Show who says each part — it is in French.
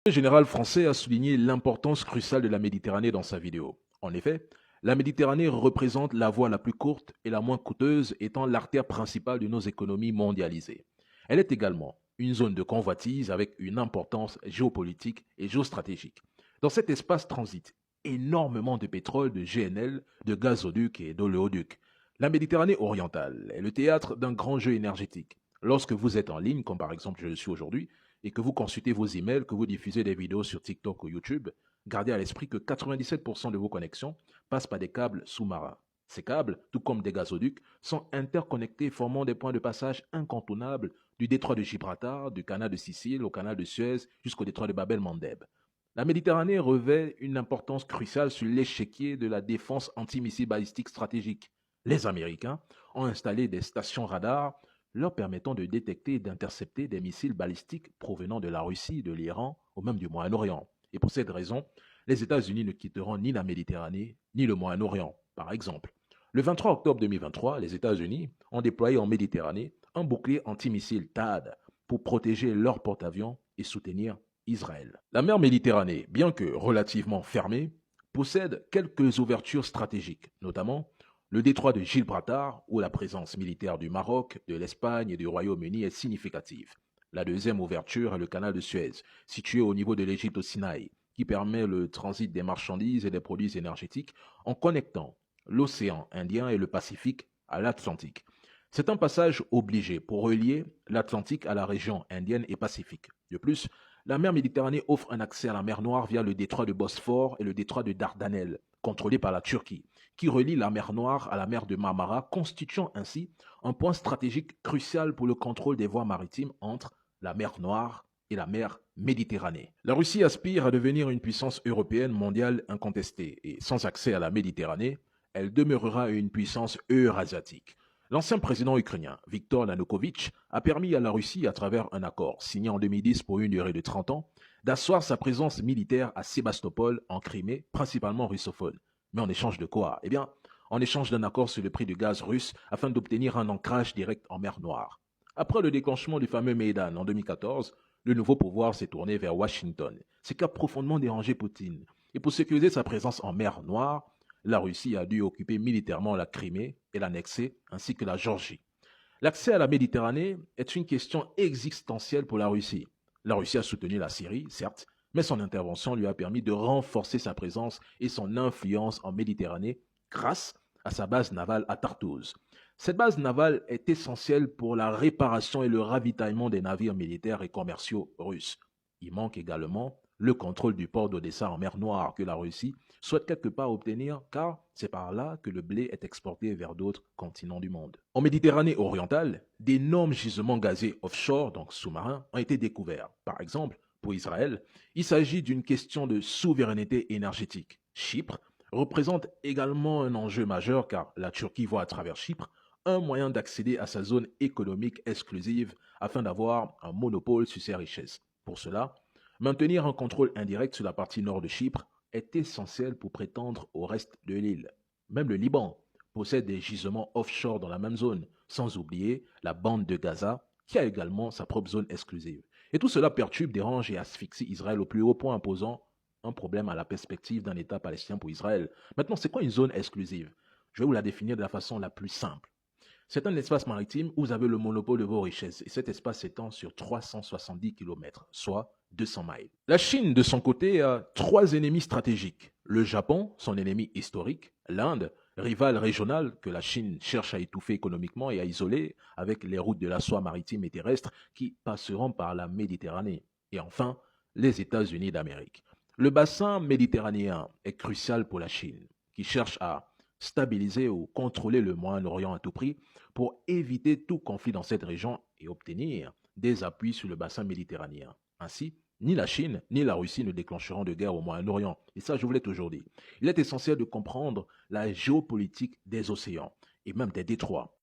Speaker 1: Le général français a souligné l'importance cruciale de la Méditerranée dans sa vidéo. En effet, la Méditerranée représente la voie la plus courte et la moins coûteuse, étant l'artère principale de nos économies mondialisées. Elle est également une zone de convoitise avec une importance géopolitique et géostratégique. Dans cet espace transitent énormément de pétrole, de GNL, de gazoducs et d'oléoducs. La Méditerranée orientale est le théâtre d'un grand jeu énergétique. Lorsque vous êtes en ligne, comme par exemple je le suis aujourd'hui, et que vous consultez vos emails, que vous diffusez des vidéos sur TikTok ou YouTube, gardez à l'esprit que 97% de vos connexions passent par des câbles sous-marins. Ces câbles, tout comme des gazoducs, sont interconnectés formant des points de passage incontournables du détroit de Gibraltar, du canal de Sicile au canal de Suez jusqu'au détroit de Bab el-Mandeb. La Méditerranée revêt une importance cruciale sur l'échiquier de la défense antimissile balistique stratégique. Les Américains ont installé des stations radars leur permettant de détecter et d'intercepter des missiles balistiques provenant de la Russie, de l'Iran ou même du Moyen-Orient. Et pour cette raison, les États-Unis ne quitteront ni la Méditerranée ni le Moyen-Orient. Par exemple, le 23 octobre 2023, les États-Unis ont déployé en Méditerranée un bouclier antimissile THAAD pour protéger leurs porte-avions et soutenir Israël. La mer Méditerranée, bien que relativement fermée, possède quelques ouvertures stratégiques, notamment le détroit de Gibraltar, où la présence militaire du Maroc, de l'Espagne et du Royaume-Uni est significative. La deuxième ouverture est le canal de Suez, situé au niveau de l'Égypte au Sinaï, qui permet le transit des marchandises et des produits énergétiques en connectant l'océan Indien et le Pacifique à l'Atlantique. C'est un passage obligé pour relier l'Atlantique à la région indienne et pacifique. De plus, la mer Méditerranée offre un accès à la mer Noire via le détroit de Bosphore et le détroit de Dardanelles, contrôlé par la Turquie, qui relie la mer Noire à la mer de Marmara, constituant ainsi un point stratégique crucial pour le contrôle des voies maritimes entre la mer Noire et la mer Méditerranée. La Russie aspire à devenir une puissance européenne mondiale incontestée et sans accès à la Méditerranée, elle demeurera une puissance eurasiatique. L'ancien président ukrainien, Viktor Yanukovych, a permis à la Russie, à travers un accord signé en 2010 pour une durée de 30 ans, d'asseoir sa présence militaire à Sébastopol, en Crimée, principalement russophone. Mais en échange de quoi? Eh bien, en échange d'un accord sur le prix du gaz russe afin d'obtenir un ancrage direct en mer Noire. Après le déclenchement du fameux Maïdan en 2014, le nouveau pouvoir s'est tourné vers Washington, ce qui a profondément dérangé Poutine. Et pour sécuriser sa présence en mer Noire, la Russie a dû occuper militairement la Crimée et l'annexer, ainsi que la Géorgie. L'accès à la Méditerranée est une question existentielle pour la Russie. La Russie a soutenu la Syrie, certes, mais son intervention lui a permis de renforcer sa présence et son influence en Méditerranée grâce à sa base navale à Tartouse. Cette base navale est essentielle pour la réparation et le ravitaillement des navires militaires et commerciaux russes. Il manque également le contrôle du port d'Odessa en mer Noire que la Russie souhaite quelque part obtenir car c'est par là que le blé est exporté vers d'autres continents du monde. En Méditerranée orientale, d'énormes gisements gaziers offshore, donc sous-marins, ont été découverts. Par exemple, pour Israël, il s'agit d'une question de souveraineté énergétique. Chypre représente également un enjeu majeur car la Turquie voit à travers Chypre un moyen d'accéder à sa zone économique exclusive afin d'avoir un monopole sur ses richesses. Pour cela, maintenir un contrôle indirect sur la partie nord de Chypre est essentiel pour prétendre au reste de l'île. Même le Liban possède des gisements offshore dans la même zone, sans oublier la bande de Gaza, qui a également sa propre zone exclusive. Et tout cela perturbe, dérange et asphyxie Israël au plus haut point, posant un problème à la perspective d'un État palestinien pour Israël. Maintenant, c'est quoi une zone exclusive? Je vais vous la définir de la façon la plus simple. C'est un espace maritime où vous avez le monopole de vos richesses et cet espace s'étend sur 370 km, soit 200 miles. La Chine, de son côté, a trois ennemis stratégiques. Le Japon, son ennemi historique, l'Inde, rival régional que la Chine cherche à étouffer économiquement et à isoler avec les routes de la soie maritime et terrestre qui passeront par la Méditerranée. Et enfin, les États-Unis d'Amérique. Le bassin méditerranéen est crucial pour la Chine, qui cherche à stabiliser ou contrôler le Moyen-Orient à tout prix pour éviter tout conflit dans cette région et obtenir des appuis sur le bassin méditerranéen. Ainsi, ni la Chine ni la Russie ne déclencheront de guerre au Moyen-Orient. Et ça, je vous l'ai toujours dit. Il est essentiel de comprendre la géopolitique des océans et même des détroits